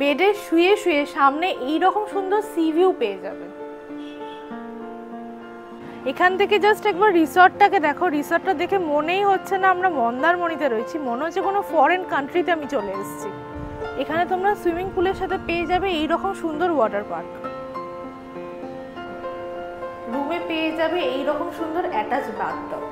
বেডে শুয়ে শুয়ে সামনে এই রকম সুন্দর সি ভিউ পেয়ে যাবে। এখান থেকে জাস্ট একবার রিসর্টটাকে দেখো, রিসর্টটা দেখে মনেই হচ্ছে না আমরা মন্দারমণিতে রয়েছি, মনে হচ্ছে কোনো ফরেন কান্ট্রিতে আমি চলে এসেছি। এখানে তোমরা সুইমিং পুলের সাথে পেয়ে যাবে এই রকম সুন্দর ওয়াটার পার্ক, রুমে পেয়ে যাবে এই রকম সুন্দর অ্যাটাচ বাথটব।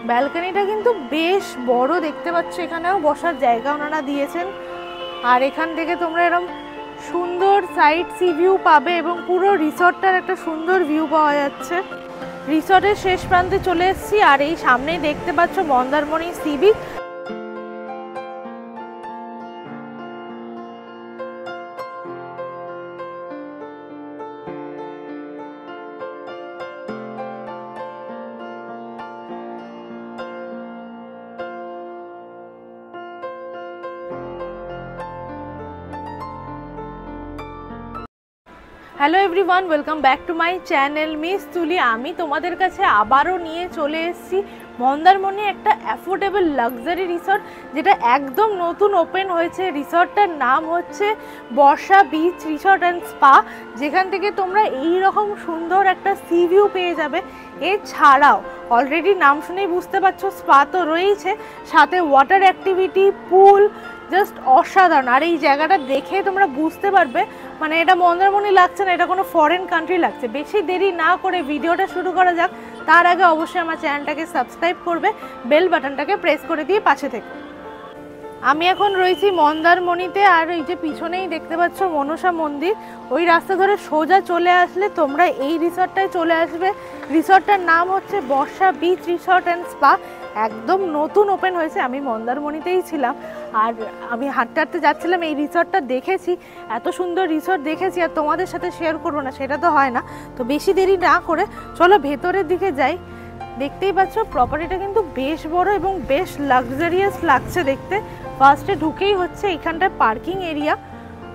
ব্যালকনিটা কিন্তু বেশ বড় দেখতে পাচ্ছ, এখানেও বসার জায়গা ওনারা দিয়েছেন। আর এখান থেকে তোমরা এরকম সুন্দর সাইড সি ভিউ পাবে এবং পুরো রিসর্টটার একটা সুন্দর ভিউ পাওয়া যাচ্ছে। রিসর্টের শেষ প্রান্তে চলে এসেছি আর এই সামনেই দেখতে পাচ্ছ Mandarmani sea beach. Hello everyone, welcome back to my channel miss তুলি। আমি তোমাদের কাছে আবারও নিয়ে চলে এসেছি মন্দারমণি একটা অ্যাফোর্ডেবল লাক্সারি রিসর্ট, যেটা একদম নতুন ওপেন হয়েছে। রিসর্টটার নাম হচ্ছে বর্ষা বিচ রিসর্ট অ্যান্ড স্পা, যেখান থেকে তোমরা এই রকম সুন্দর একটা সি ভিউ পেয়ে যাবে। এছাড়াও অলরেডি নাম শুনেই বুঝতে পারছো স্পা তো রয়েছে, সাথে ওয়াটার অ্যাক্টিভিটি, পুল, জাস্ট অসাধারণ। আর এই জায়গাটা দেখে তোমরা বুঝতে পারবে মানে এটা মন্দারমণি লাগছে না, এটা কোনো ফরেন কান্ট্রি লাগছে। বেশি দেরি না করে ভিডিওটা শুরু করা যাক। তার আগে অবশ্যই আমার চ্যানেলটাকে সাবস্ক্রাইব করবে, বেল বাটনটাকে প্রেস করে দিয়ে পাশে থেকো। আমি এখন রয়েছি মন্দারমণিতে, আর এই যে পিছনেই দেখতে পাচ্ছ মনসা মন্দির। ওই রাস্তা ধরে সোজা চলে আসলে তোমরা এই রিসর্টটায় চলে আসবে। রিসর্টটার নাম হচ্ছে বর্ষা বিচ রিসর্ট অ্যান্ড স্পা, একদম নতুন ওপেন হয়েছে। আমি মন্দারমণিতেই ছিলাম আর আমি হাঁটতে হাঁটতে যাচ্ছিলাম, এই রিসর্টটা দেখেছি, এত সুন্দর রিসর্ট দেখেছি আর তোমাদের সাথে শেয়ার করবো না সেটা তো হয় না। তো বেশি দেরি না করে চলো ভেতরের দিকে যাই। দেখতেই পাচ্ছ প্রপার্টিটা কিন্তু বেশ বড় এবং বেশ লাক্সারিয়াস লাগছে দেখতে। ফার্স্টে ঢুকেই হচ্ছে এখানটায় পার্কিং এরিয়া,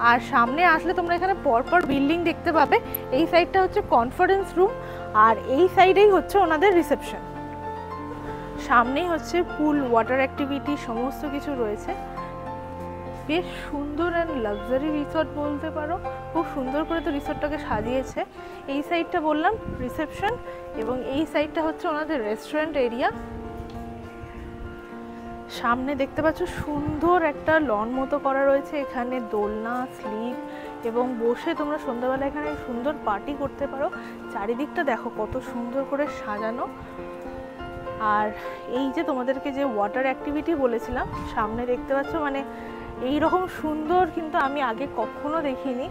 আর সামনে আসলে তোমরা এখানে পরপর বিল্ডিং দেখতে পাবে। এই সাইডটা হচ্ছে কনফারেন্স রুম আর এই সাইডেই হচ্ছে ওনাদের রিসেপশন। সামনেই হচ্ছে পুল, ওয়াটার অ্যাক্টিভিটি সমস্ত কিছু রয়েছে। বেশ সুন্দর অ্যান্ড লাক্সারি রিসর্ট বলতে পারো, খুব সুন্দর করে তো রিসর্টটাকে সাজিয়েছে। এই সাইডটা বললাম রিসেপশন এবং এই সাইডটা হচ্ছে ওনাদের রেস্টুরেন্ট এরিয়া। সামনে দেখতে পাচ্ছ সুন্দর একটা লন মতো করা রয়েছে, এখানে দোলনা, স্লিপ এবং বসে তোমরা সন্ধ্যাবেলা এখানে সুন্দর পার্টি করতে পারো। চারিদিকটা দেখো কত সুন্দর করে সাজানো। আর এই যে তোমাদেরকে যে ওয়াটার অ্যাক্টিভিটি বলেছিলাম সামনে দেখতে পাচ্ছ, মানে এই রকম সুন্দর কিন্তু আমি আগে কখনো দেখিনি।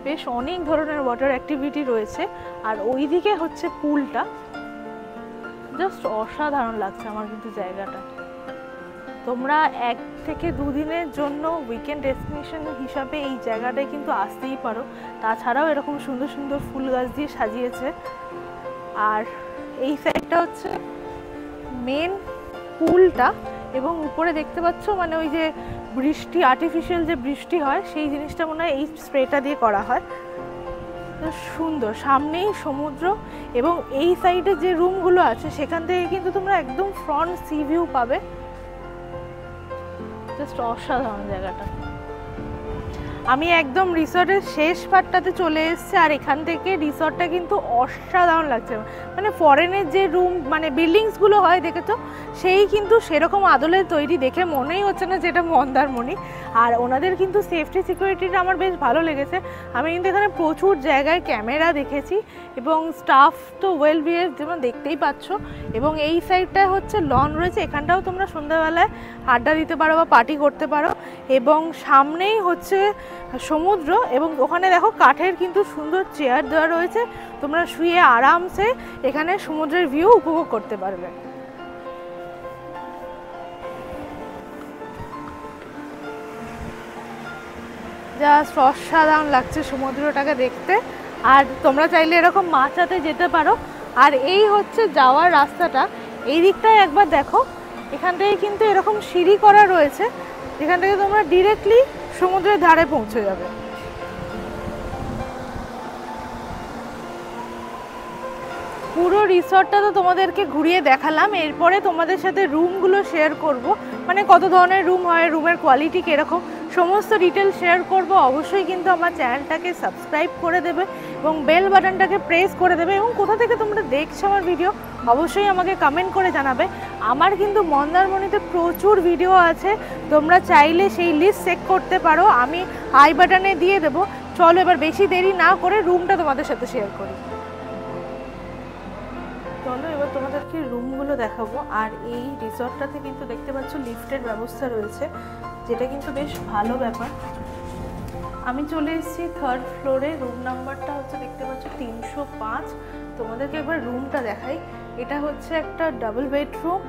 বেশ অনেক ধরনের ওয়াটার অ্যাক্টিভিটি রয়েছে আর ওইদিকে হচ্ছে পুলটা, জাস্ট অসাধারণ লাগছে আমার কিন্তু জায়গাটা। তোমরা 1 থেকে 2 দিনের জন্য উইকেন্ড ডেস্টিনেশন হিসাবে এই জায়গাটায় কিন্তু আসতেই পারো। তাছাড়াও এরকম সুন্দর সুন্দর ফুল গাছ দিয়ে সাজিয়েছে। আর এই সাইডটা হচ্ছে মেন পুলটা এবং উপরে দেখতে পাচ্ছ মানে ওই যে বৃষ্টি, আর্টিফিশিয়াল যে বৃষ্টি হয় সেই জিনিসটা মনে হয় এই স্প্রেটা দিয়ে করা হয়। সুন্দর, সামনেই সমুদ্র এবং এই সাইডে যে রুমগুলো আছে সেখান থেকে কিন্তু তোমরা একদম ফ্রন্ট সি ভিউ পাবে। জাস্ট অসাধারণ জায়গাটা। আমি একদম রিসর্টের শেষ পার্টটাতে চলে এসেছি আর এখান থেকে রিসর্টটা কিন্তু অসাধারণ লাগছে। মানে ফরেনের যে রুম মানে বিল্ডিংসগুলো হয় দেখেছো, সেই কিন্তু সেরকম আদলের তৈরি, দেখে মনেই হচ্ছে না যেটা মন্দারমণি। আর ওনাদের কিন্তু সেফটি সিকিউরিটিটা আমার বেশ ভালো লেগেছে। আমি কিন্তু এখানে প্রচুর জায়গায় ক্যামেরা দেখেছি এবং স্টাফ তো ওয়েল বিহেভ, যেমন দেখতেই পাচ্ছ। এবং এই সাইডটায় হচ্ছে লন রয়েছে, এখানটাও তোমরা সন্ধ্যাবেলায় আড্ডা দিতে পারো বা পার্টি করতে পারো। এবং সামনেই হচ্ছে সমুদ্র এবং ওখানে দেখো কাঠের কিন্তু সুন্দর চেয়ার দেওয়া রয়েছে, তোমরা শুয়ে আরামসে এখানে সমুদ্রের ভিউ উপভোগ করতে পারবে। জাস্ট অসাধারণ লাগছে সমুদ্রটাকে দেখতে। আর তোমরা চাইলে এরকম মাচাতে যেতে পারো। আর এই হচ্ছে যাওয়ার রাস্তাটা, এই দিকটায় একবার দেখো, এখান থেকে কিন্তু এরকম সিঁড়ি করা রয়েছে, যেখান থেকে তোমরা ডিরেক্টলি সমুদ্রের ধারে পৌঁছে যাবে। পুরো রিসর্টটা তো তোমাদেরকে ঘুরিয়ে দেখালাম, এরপরে তোমাদের সাথে রুমগুলো শেয়ার করব, মানে কত ধরনের রুম হয়, রুমের কোয়ালিটি কীরকম সমস্ত ডিটেল শেয়ার করব। অবশ্যই কিন্তু আমার চ্যানেলটাকে সাবস্ক্রাইব করে দেবে এবং বেল বাটনটাকে প্রেস করে দেবে, এবং কোথা থেকে তোমরা দেখছো আমার ভিডিও অবশ্যই আমাকে কমেন্ট করে জানাবে। আমার কিন্তু মন্দারমণিতে প্রচুর ভিডিও আছে, তোমরা চাইলে সেই লিস্ট চেক করতে পারো, আমি আই বাটনে দিয়ে দেবো। চলো এবার বেশি দেরি না করে রুমটা তোমাদের সাথে শেয়ার করি। চলো এবার তোমাদেরকে রুমগুলো দেখাবো। আর এই রিসর্টটাতে কিন্তু দেখতে পাচ্ছ লিফটের ব্যবস্থা রয়েছে, যেটা কিন্তু বেশ ভালো ব্যাপার। আমি চলে এসেছি 3rd ফ্লোরে, রুম নাম্বারটা হচ্ছে দেখতে পাচ্ছ 305। তোমাদেরকে একবার রুমটা দেখাই। এটা হচ্ছে একটা ডাবল বেডরুম,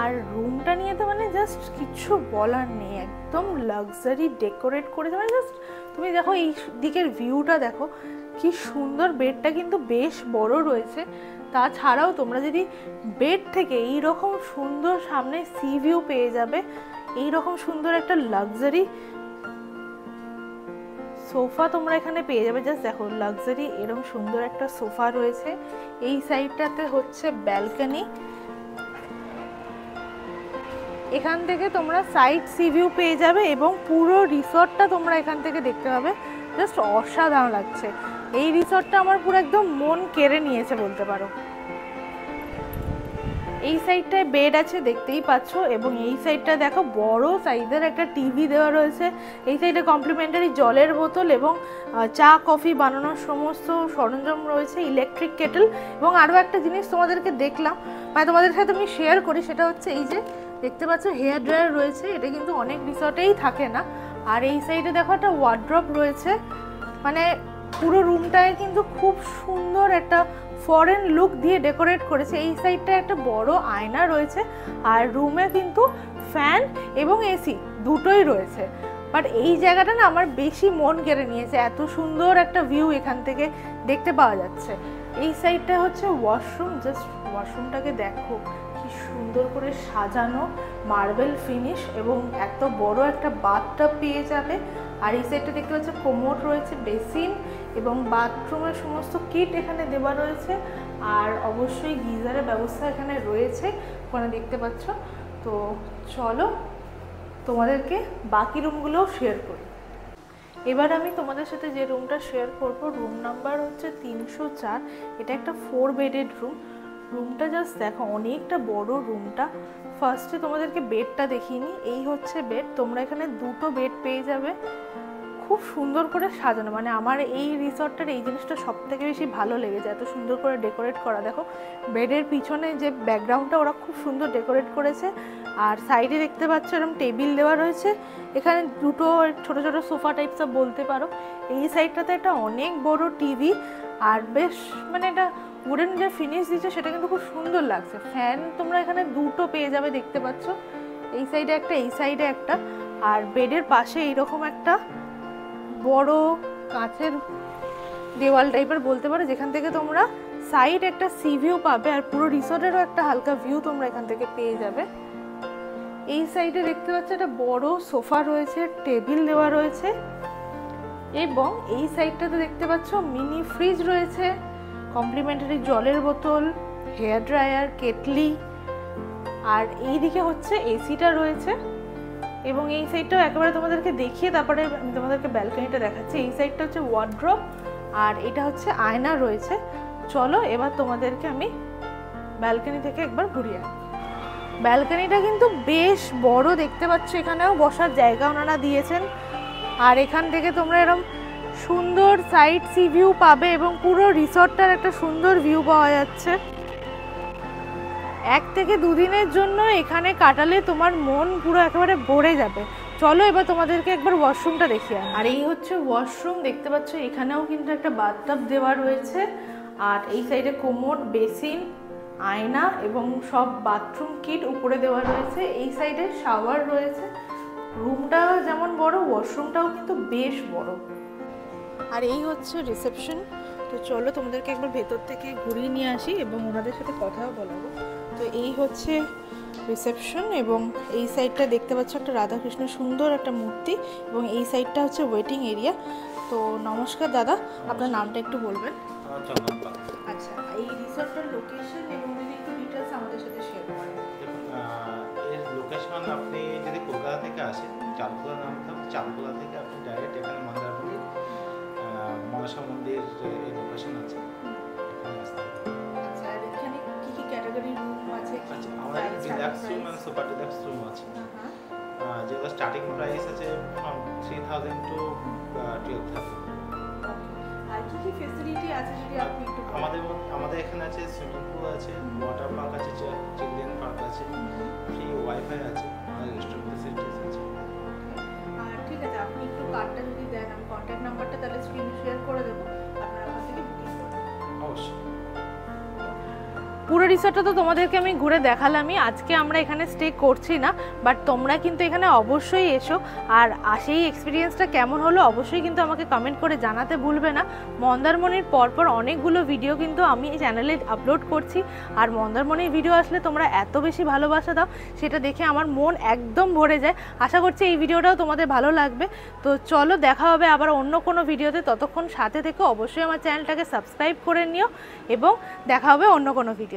আর রুমটা নিয়ে তো মানে জাস্ট কিছু বলার নেই, একদম লাক্সারি ডেকোরেট করেছে। মানে জাস্ট তুমি দেখো এই দিকের ভিউটা দেখো কি সুন্দর। বেডটা কিন্তু বেশ বড় রয়েছে। তাছাড়াও তোমরা যদি বেড থেকে এই রকম সুন্দর সামনে সি ভিউ পেয়ে যাবে, এই রকম সুন্দর একটা লাক্সারি সোফা তোমরা এখানে পেয়ে যাবে। জাস্ট দেখো লাক্সারি এরকম সুন্দর একটা সোফা রয়েছে। এই সাইডটাতে হচ্ছে ব্যালকনি, এখান থেকে তোমরা সাইড সি ভিউ পেয়ে যাবে এবং পুরো রিসর্টটা তোমরা এখান থেকে দেখতে পাবে। জাস্ট অসাধারণ লাগছে। এই রিসর্টটা আমার পুরো একদম মন কেড়ে নিয়েছে বলতে পারো। এই সাইডটায় বেড আছে দেখতেই পাচ্ছ, এবং এই সাইডটা দেখো বড় সাইজের একটা টিভি দেওয়া রয়েছে। এই সাইডে কমপ্লিমেন্টারি জলের বোতল এবং চা কফি বানানোর সমস্ত সরঞ্জাম রয়েছে, ইলেকট্রিক কেটল। এবং আরও একটা জিনিস তোমাদেরকে দেখলাম, মানে তোমাদের সাথে আমি শেয়ার করি, সেটা হচ্ছে এই যে দেখতে পাচ্ছ হেয়ার ড্রায়ার রয়েছে। এটা কিন্তু অনেক রিসর্টেই থাকে না। আর এই সাইডে দেখো একটা ওয়ার্ড্রপ রয়েছে, মানে পুরো রুমটায় কিন্তু খুব সুন্দর একটা ফরেন লুক দিয়ে ডেকোরেট করেছে। এই সাইডটায় একটা বড় আয়না রয়েছে, আর রুমে কিন্তু ফ্যান এবং এসি দুটোই রয়েছে। বাট এই জায়গাটা না আমার বেশি মন কেড়ে নিয়েছে, এত সুন্দর একটা ভিউ এখান থেকে দেখতে পাওয়া যাচ্ছে। এই সাইডটা হচ্ছে ওয়াশরুম, জাস্ট ওয়াশরুমটাকে দেখো কি সুন্দর করে সাজানো, মার্বেল ফিনিশ এবং এত বড় একটা বাথটাব পেয়ে যাবে। আর এই সাইডটা দেখতে পাচ্ছ কোমোড রয়েছে, বেসিন এবং বাথরুমের সমস্ত কিট এখানে দেওয়া রয়েছে। আর অবশ্যই গিজারের ব্যবস্থা এখানে রয়েছে, ওখানে দেখতে পাচ্ছ। তো চলো তোমাদেরকে বাকি রুমগুলোও শেয়ার করি। এবার আমি তোমাদের সাথে যে রুমটা শেয়ার করব, রুম নাম্বার হচ্ছে 304। এটা একটা 4 বেডেড রুম। রুমটা জাস্ট দেখো অনেকটা বড় রুমটা। ফার্স্টে তোমাদেরকে বেডটা দেখিয়ে নিই। এই হচ্ছে বেড, তোমরা এখানে দুটো বেড পেয়ে যাবে, খুব সুন্দর করে সাজানো। মানে আমার এই রিসর্টটার এই জিনিসটা সব থেকে বেশি ভালো লেগেছে, এত সুন্দর করে ডেকোরেট করা। দেখো বেডের পিছনে যে ব্যাকগ্রাউন্ডটা ওরা খুব সুন্দর ডেকোরেট করেছে। আর সাইডে দেখতে পাচ্ছ এরকম টেবিল দেওয়া রয়েছে, এখানে দুটো ছোট ছোট সোফা টাইপস বলতে পারো। এই সাইডটাতে একটা অনেক বড় টিভি, আর বেশ মানে এটা উডেন যে ফিনিশ দিচ্ছে সেটা কিন্তু খুব সুন্দর লাগছে। ফ্যান তোমরা এখানে দুটো পেয়ে যাবে দেখতে পাচ্ছ, এই সাইডে একটা এই সাইডে একটা। আর বেডের পাশে এইরকম একটা বড় কাঁচের দেওয়াল টাইপের বলতে পারো, যেখান থেকে তোমরা সাইড একটা সি ভিউ পাবে, আর পুরো রিসর্টেরও একটা হালকা ভিউ তোমরা এখান থেকে পেয়ে যাবে। এই সাইডে দেখতে পাচ্ছ একটা বড় সোফা রয়েছে, টেবিল দেওয়া রয়েছে, এবং এই সাইডটাতে দেখতে পাচ্ছ মিনি ফ্রিজ রয়েছে, কমপ্লিমেন্টারি জলের বোতল, হেয়ার ড্রায়ার, কেটলি। আর এই দিকে হচ্ছে এসিটা রয়েছে। এবং এই সাইডটাও একেবারে তোমাদেরকে দেখিয়ে তারপরে আমি তোমাদেরকে ব্যালকনিটা দেখাচ্ছি। এই সাইডটা হচ্ছে ওয়ার্ড্রপ, আর এটা হচ্ছে আয়না রয়েছে। চলো এবার তোমাদেরকে আমি ব্যালকনি থেকে একবার ঘুরিয়ে আনি। ব্যালকনিটা কিন্তু বেশ বড় দেখতে পাচ্ছ, এখানেও বসার জায়গা ওনারা দিয়েছেন। আর এখান থেকে তোমরা এরকম সুন্দর সাইড সি ভিউ পাবে এবং পুরো রিসর্টটার একটা সুন্দর ভিউ পাওয়া যাচ্ছে। 1 থেকে 2 দিনের জন্য এখানে কাটালে তোমার মন পুরো একেবারে ভরে যাবে। চলো এবার তোমাদেরকে একবার ওয়াশরুমটা দেখিয়ে আনি। আর এই হচ্ছে ওয়াশরুম, দেখতে পাচ্ছ এখানেও কিন্তু একটা বাথটাব দেওয়া রয়েছে। আর এই সাইডে কোমোড, বেসিন, আয়না এবং সব বাথরুম কিট উপরে দেওয়া রয়েছে। এই সাইডে শাওয়ার রয়েছে। রুমটা যেমন বড়, ওয়াশরুমটাও কিন্তু বেশ বড়। আর এই হচ্ছে রিসেপশন। তো চলো তোমাদেরকে একবার ভেতর থেকে ঘুরিয়ে নিয়ে আসি এবং ওনাদের সাথে কথাও বলাবো। তো এই হচ্ছে রিসেপশন, এবং এই সাইডটা দেখতে পাচ্ছ একটা রাধাকৃষ্ণের সুন্দর একটা মূর্তি, এবং এই সাইডটা হচ্ছে ওয়েটিং এরিয়া। তো নমস্কার দাদা, আপনার নামটা একটু বলবেন? আচ্ছা, এই রিসর্টটার লোকেশন এবং যদি একটু ডিটেলস আমাদের সাথে শেয়ার করেন। দেখুন, এর লোকেশন আপনি যদি কলকাতা থেকে আসেন চালকোলা নামতে হবে, চালকোলা থেকে আপনি ডাইরেক্ট এখানে মন্দারমণি মনসা মন্দির এই লোকেশন আছে, এখানে আসতে হবে। আচ্ছা, আর এখানে কি কি ক্যাটাগরি রুম আছে? আচ্ছা, আমাদের ডিলাক্স রুম আর সুপার ডিলাক্স রুম আছে, যেগুলো স্টার্টিং প্রাইস আছে ফ্রম 3000 টু 12000। আর কি কি ফ্যাসিলিটি আছে যদি আপনি একটু আমাদের এখানে আছে সুইমিং পুল আছে, ওয়াটার পার্ক আছে, চিলড্রেন পার্ক আছে, ফ্রি ওয়াইফাই আছে, আর রেস্টুরেন্ট ফ্যাসিলিটিস আছে। আর ঠিক আছে, আপনি একটু কার্ডটা যদি দেন, আমি কন্ট্যাক্ট নাম্বারটা তাহলে স্ক্রিনে শেয়ার করে দেবো, আপনারা ওখান থেকে বুকিং করবেন। অবশ্যই। পুরো রিসর্টটা তো তোমাদেরকে আমি ঘুরে দেখালামই। আজকে আমরা এখানে স্টে করছি না, বাট তোমরা কিন্তু এখানে অবশ্যই এসো, আর সেই এক্সপিরিয়েন্সটা কেমন হলো অবশ্যই কিন্তু আমাকে কমেন্ট করে জানাতে ভুলবে না। মন্দারমণির পরপর অনেকগুলো ভিডিও কিন্তু আমি এই চ্যানেলে আপলোড করছি, আর মন্দারমণির ভিডিও আসলে তোমরা এত বেশি ভালোবাসা দাও, সেটা দেখে আমার মন একদম ভরে যায়। আশা করছি এই ভিডিওটাও তোমাদের ভালো লাগবে। তো চলো, দেখা হবে আবার অন্য কোনো ভিডিওতে, ততক্ষণ সাথে থেকো, অবশ্যই আমার চ্যানেলটাকে সাবস্ক্রাইব করে নিও, এবং দেখা হবে অন্য কোনো ভিডিওতে।